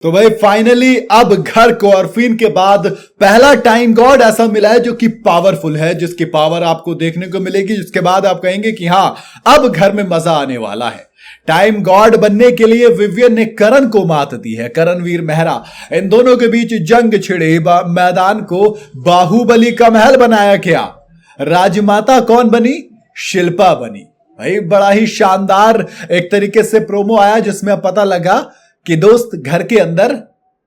तो भाई फाइनली अब घर को ऑर्फिन के बाद पहला टाइम गॉड ऐसा मिला है जो कि पावरफुल है, जिसकी पावर आपको देखने को मिलेगी, जिसके बाद आप कहेंगे कि हाँ अब घर में मजा आने वाला है। टाइम गॉड बनने के लिए विवियन ने करण को मात दी है, करणवीर मेहरा। इन दोनों के बीच जंग छिड़े, मैदान को बाहुबली का महल बनाया गया। राजमाता कौन बनी? शिल्पा बनी। भाई बड़ा ही शानदार एक तरीके से प्रोमो आया जिसमें अब पता लगा कि दोस्त घर के अंदर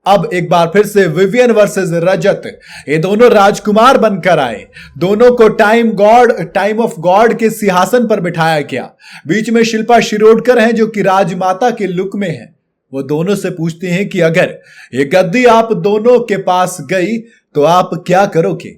अब एक बार फिर से विवियन वर्सेस रजत, ये दोनों राजकुमार बनकर आए। दोनों को टाइम ऑफ गॉड के सिंहासन पर बिठाया गया। बीच में शिल्पा शिरोडकर हैं जो कि राजमाता के लुक में है। वो दोनों से पूछते हैं कि अगर ये गद्दी आप दोनों के पास गई तो आप क्या करोगे?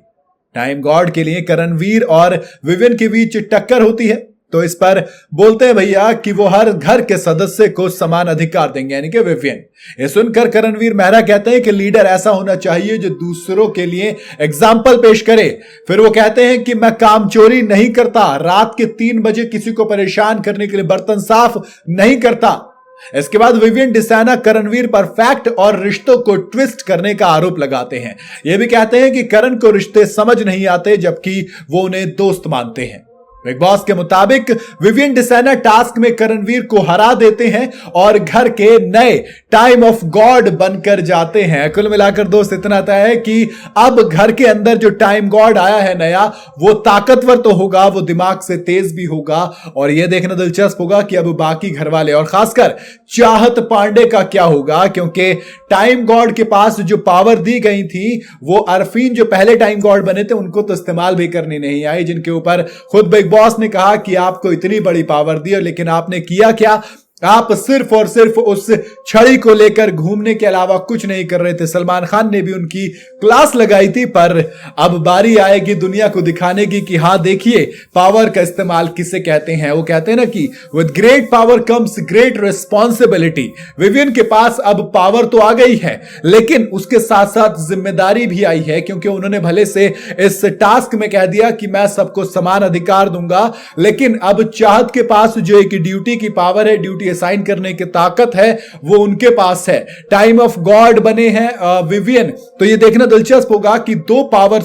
टाइम गॉड के लिए करणवीर और विवियन के बीच टक्कर होती है, तो इस पर बोलते हैं भैया कि वो हर घर के सदस्य को समान अधिकार देंगे, यानी कि विवियन। ये सुनकर करणवीर मेहरा कहते हैं कि लीडर ऐसा होना चाहिए जो दूसरों के लिए एग्जाम्पल पेश करे। फिर वो कहते हैं कि मैं काम चोरी नहीं करता, रात के 3 बजे किसी को परेशान करने के लिए बर्तन साफ नहीं करता। इसके बाद विवियन डिसाना करणवीर पर फैक्ट और रिश्तों को ट्विस्ट करने का आरोप लगाते हैं। यह भी कहते हैं कि करण को रिश्ते समझ नहीं आते जबकि वो उन्हें दोस्त मानते हैं। बिग बॉस के मुताबिक विवियन डिसाना टास्क में करणवीर को हरा देते हैं और घर के नए टाइम ऑफ गॉड बनकर जाते हैं। कुल मिलाकर दोस्त इतना तय है कि अब घर के अंदर जो टाइम गॉड आया है नया, वो ताकतवर तो होगा, वो दिमाग से तेज भी होगा। और यह देखना दिलचस्प होगा कि अब बाकी घर वाले और खासकर चाहत पांडे का क्या होगा, क्योंकि टाइम गॉड के पास जो पावर दी गई थी वो ऑर्फिन जो पहले टाइम गॉड बने थे उनको तो इस्तेमाल भी करनी नहीं आई, जिनके ऊपर खुद बिग बॉस ने कहा कि आपको इतनी बड़ी पावर दी, लेकिन आपने किया क्या? आप सिर्फ और सिर्फ उस छड़ी को लेकर घूमने के अलावा कुछ नहीं कर रहे थे। सलमान खान ने भी उनकी क्लास लगाई थी, पर अब बारी आएगी दुनिया को दिखाने की कि हाँ देखिए पावर का इस्तेमाल किसे कहते हैं। वो कहते हैं ना कि with great power comes great responsibility. Vivian के पास अब पावर तो आ गई है, लेकिन उसके साथ साथ जिम्मेदारी भी आई है, क्योंकि उन्होंने भले से इस टास्क में कह दिया कि मैं सबको समान अधिकार दूंगा, लेकिन अब चाहत के पास जो एक ड्यूटी की पावर है, ड्यूटी असाइन करने की ताकत है, वो उनके पास है। टाइम ऑफ गॉड बने हैं विवियन, तो ये देखना दिलचस्प होगा कि दो पावर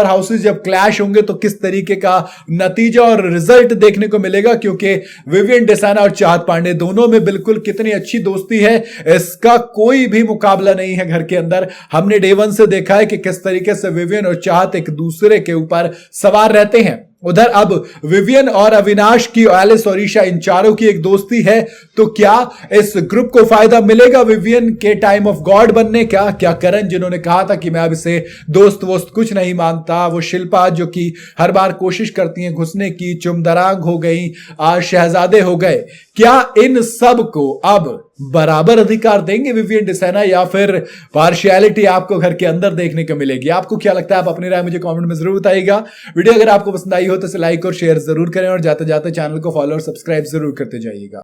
हाउसेस जब क्लैश होंगे तो किस तरीके का नतीजा और रिजल्ट देखने को मिलेगा, क्योंकि विवियन डिसाना और चाहत पांडे दोनों में बिल्कुल कितनी अच्छी दोस्ती है, इसका कोई भी मुकाबला नहीं है घर के अंदर। हमने डे 1 से देखा है कि किस तरीके से विवियन और चाहत एक दूसरे के ऊपर सवार रहते हैं। उधर अब विवियन और अविनाश की, एलिस और ईशा, इन चारों की एक दोस्ती है, तो क्या इस ग्रुप को फायदा मिलेगा विवियन के टाइम ऑफ गॉड बनने का? क्या करण जिन्होंने कहा था कि मैं अब इसे दोस्त वोस्त कुछ नहीं मानता, वो शिल्पा जो कि हर बार कोशिश करती हैं घुसने की, चुमदरांग हो गई, आज शहजादे हो गए, क्या इन सब को अब बराबर अधिकार देंगे विवियन डिसाना, या फिर पार्शियलिटी आपको घर के अंदर देखने को मिलेगी? आपको क्या लगता है? आप अपनी राय मुझे कमेंट में जरूर बताइएगा। वीडियो अगर आपको पसंद आई हो तो इसे लाइक और शेयर जरूर करें, और जाते जाते चैनल को फॉलो और सब्सक्राइब जरूर करते जाइएगा।